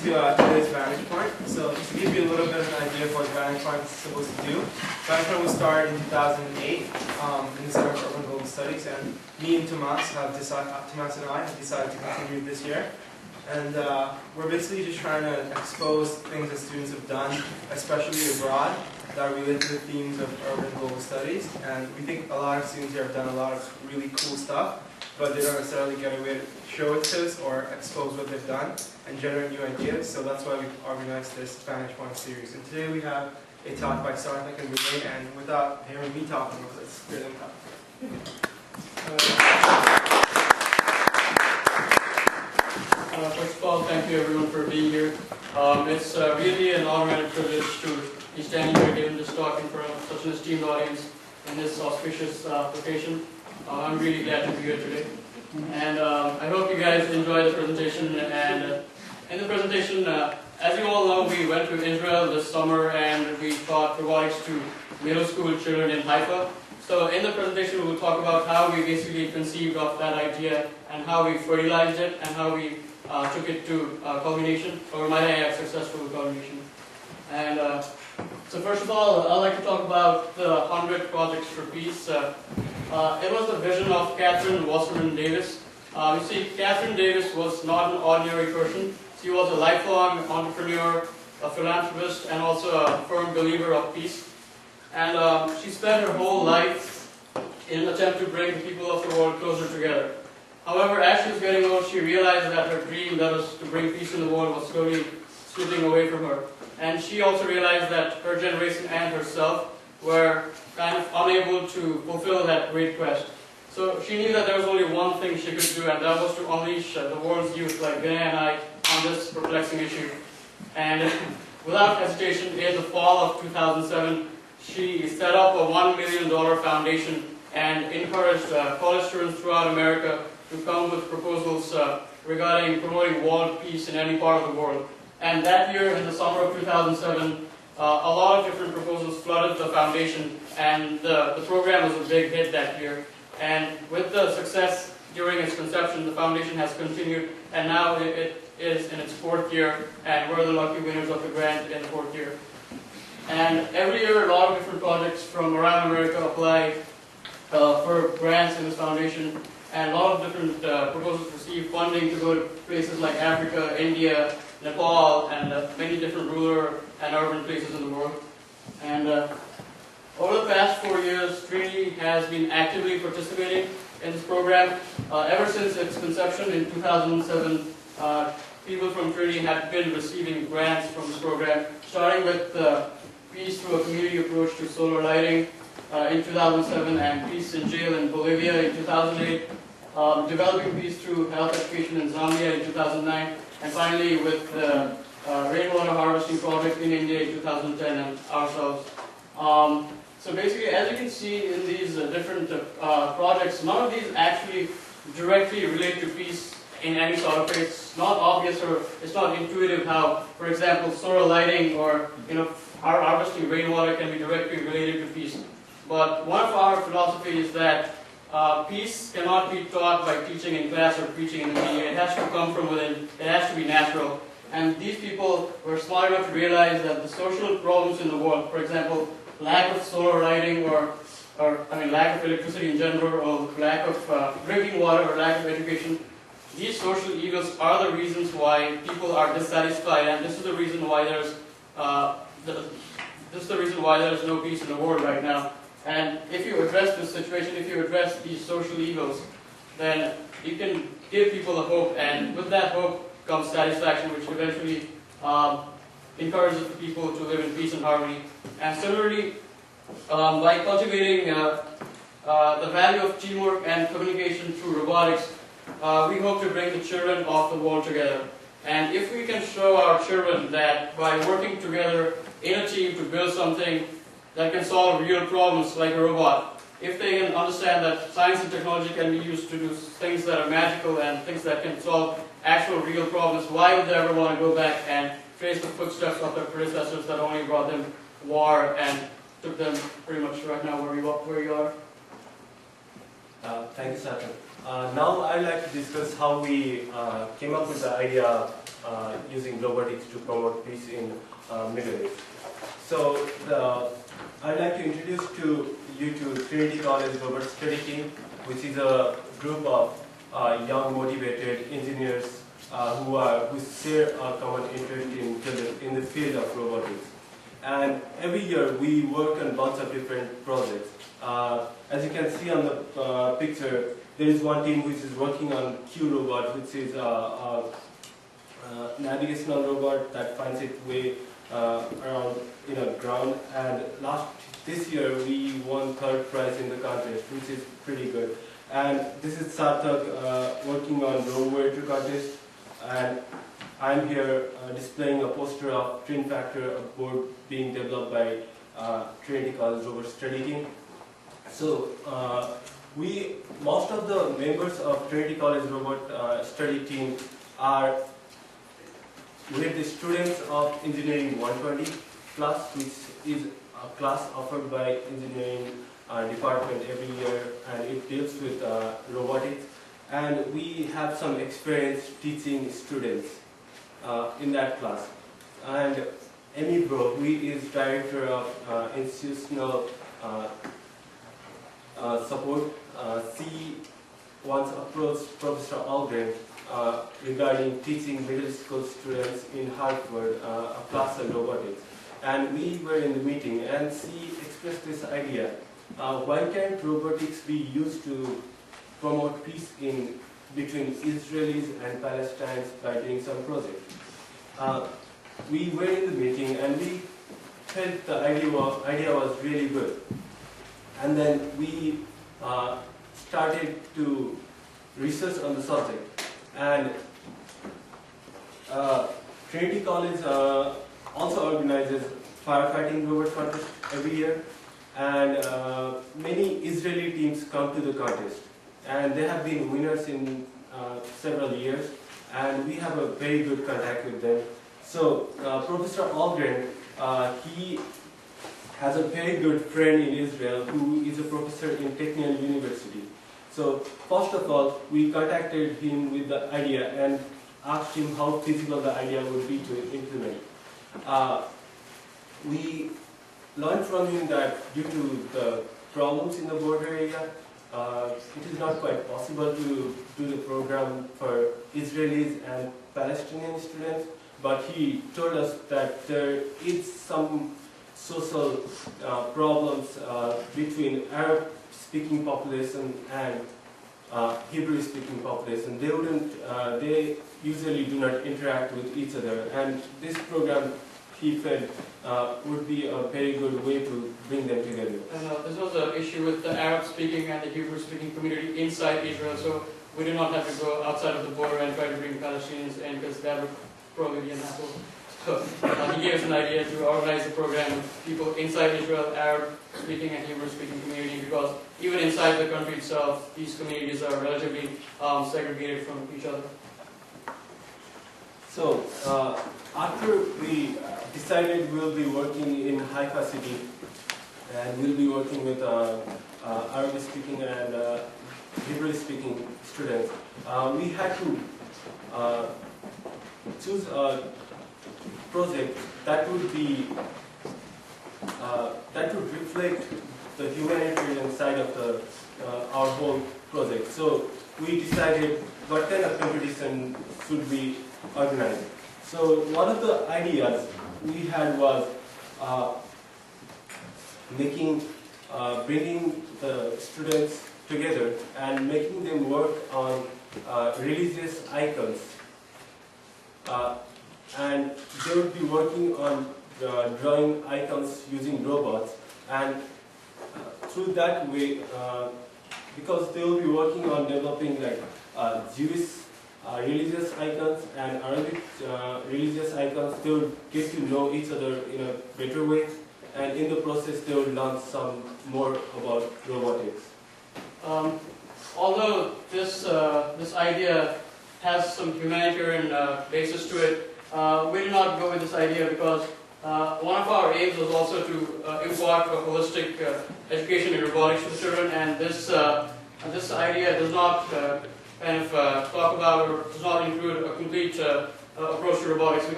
to today's Vantage Point. So just to give you a little bit of an idea of what Vantage Point is supposed to do, Vantage Point was started in 2008 in the Center for Urban Global Studies, and me and Tomas and I have decided to continue this year. And we're basically just trying to expose things that students have done, especially abroad, that relate to the themes of urban global studies. And we think a lot of students here have done a lot of really cool stuff, but they don't necessarily get a way to show it to us or expose what they've done and generate new ideas. So that's why we've organized this Vantage Point series. And today we have a talk by Sarthak and Binay, and without hearing me talking, let's hear them talk. First of all, thank you everyone for being here. It's really an honor and a privilege to be standing here giving this talk in front of such an esteemed audience in this auspicious location. I'm really glad to be here today. And I hope you guys enjoy the presentation. And in the presentation, as you all know, we went to Israel this summer and we taught robotics to middle school children in Haifa. So in the presentation, we'll talk about how we basically conceived of that idea and how we fertilized it and how we took it to culmination, or might I add, successful culmination. And so first of all, I'd like to talk about the 100 Projects for Peace. It was the vision of Catherine Wasserman Davis. You see, Catherine Davis was not an ordinary person. She was a lifelong entrepreneur, a philanthropist, and also a firm believer of peace. And she spent her whole life in an attempt to bring the people of the world closer together. However, as she was getting old, she realized that her dream, that was to bring peace in the world, was slowly slipping away from her. And she also realized that her generation and herself were kind of unable to fulfill that great quest. So she knew that there was only one thing she could do, and that was to unleash the world's youth like Binay and I on this perplexing issue. And without hesitation, in the fall of 2007, she set up a $1 million foundation and encouraged college students throughout America to come with proposals regarding promoting world peace in any part of the world. And that year, in the summer of 2007, a lot of different proposals flooded the foundation, and the program was a big hit that year. And with the success during its conception, the foundation has continued, and now it is in its 4th year, and we're the lucky winners of the grant in the 4th year. And every year, a lot of different projects from around America apply for grants in this foundation, and a lot of different proposals receive funding to go to places like Africa, India, Nepal, and many different rural and urban places in the world. And over the past 4 years, Trinity has been actively participating in this program. Ever since its conception in 2007, people from Trinity have been receiving grants from this program, starting with Peace Through a Community Approach to Solar Lighting in 2007, and Peace in Jail in Bolivia in 2008, Developing Peace Through Health Education in Zambia in 2009, and finally with the Rainwater Harvesting Project in India in 2010, and ourselves. So basically, as you can see in these different projects, none of these actually directly relate to peace in any sort of way. It's not obvious or it's not intuitive how, for example, solar lighting or harvesting rainwater can be directly related to peace. But one of our philosophies is that peace cannot be taught by teaching in class or preaching in the media. It has to come from within. It has to be natural. And these people were smart enough to realize that the social problems in the world, for example, lack of solar lighting or lack of electricity in general, or lack of drinking water or lack of education, these social evils are the reasons why people are dissatisfied, and this is the reason why there's no peace in the world right now. And if you address this situation, if you address these social evils, then you can give people a hope, and with that hope comes satisfaction, which eventually encourages the people to live in peace and harmony. And similarly, by cultivating the value of teamwork and communication through robotics, we hope to bring the children of the world together. And if we can show our children that by working together in a team to build something that can solve real problems like a robot, if they can understand that science and technology can be used to do things that are magical and things that can solve actual real problems, why would they ever want to go back and trace the footsteps of their predecessors that only brought them war and took them pretty much right now where you are? Thank you, Sarthak. Now I'd like to discuss how we came up with the idea using robotics to promote peace in Middle East. So I'd like to introduce to you to Trinity College Robotics Study Team, which is a group of young, motivated engineers who share a common interest in the field of robotics. And every year we work on a bunch of different projects. As you can see on the picture, there is one team which is working on Q robot, which is a navigational robot that finds its way around ground. And this year we won 3rd prize in the contest, which is pretty good. And this is Sarthak working on robotic contest. And I'm here displaying a poster of Twin Factor, a board being developed by Trinity College Robotics Study Team. So most of the members of Trinity College Robot Study Team are with the students of Engineering 120 class, which is a class offered by Engineering department every year, and it deals with robotics. And we have some experience teaching students in that class. And Amy Bro, who is Director of Institutional Support, she once approached Professor Algren regarding teaching middle school students in Hartford a class on robotics. And we were in the meeting, and she expressed this idea. Why can't robotics be used to promote peace between Israelis and Palestinians by doing some project? We were in the meeting and we felt the idea was really good. And then we started to research on the subject. And Trinity College also organizes firefighting robot contest every year. And many Israeli teams come to the contest. And they have been winners in several years. And we have a very good contact with them. So Professor Algren, he has a very good friend in Israel who is a professor in Technical University. So first of all, we contacted him with the idea and asked him how feasible the idea would be to implement. We learned from him that due to the problems in the border area, it is not quite possible to do the program for Israelis and Palestinian students, but he told us that there is some social problems between Arab-speaking population and Hebrew-speaking population. They usually do not interact with each other, and this program, he felt, would be a very good way to bring them together. And this was an issue with the Arab-speaking and the Hebrew-speaking community inside Israel, so we did not have to go outside of the border and try to bring Palestinians in, because that would probably be an hassle. So he gave us an idea to organize a program with people inside Israel, Arab-speaking and Hebrew-speaking community, because even inside the country itself, these communities are relatively segregated from each other. So after we decided we'll be working in Haifa city, and we'll be working with Arabic-speaking and Hebrew-speaking students, we had to choose a project that would reflect the humanitarian side of our whole project. So we decided what kind of competition should we organize. So one of the ideas we had was bringing the students together and making them work on religious icons. And they would be working on drawing icons using robots, and through that way, because they will be working on developing like Jewish religious icons and Arabic religious icons, they would get to know each other in a better way, and in the process they would learn some more about robotics. Although this idea has some humanitarian basis to it, we did not go with this idea because one of our aims was also to impart a holistic education in robotics to the children, and this idea does not talk about or does not include a complete approach to robotics.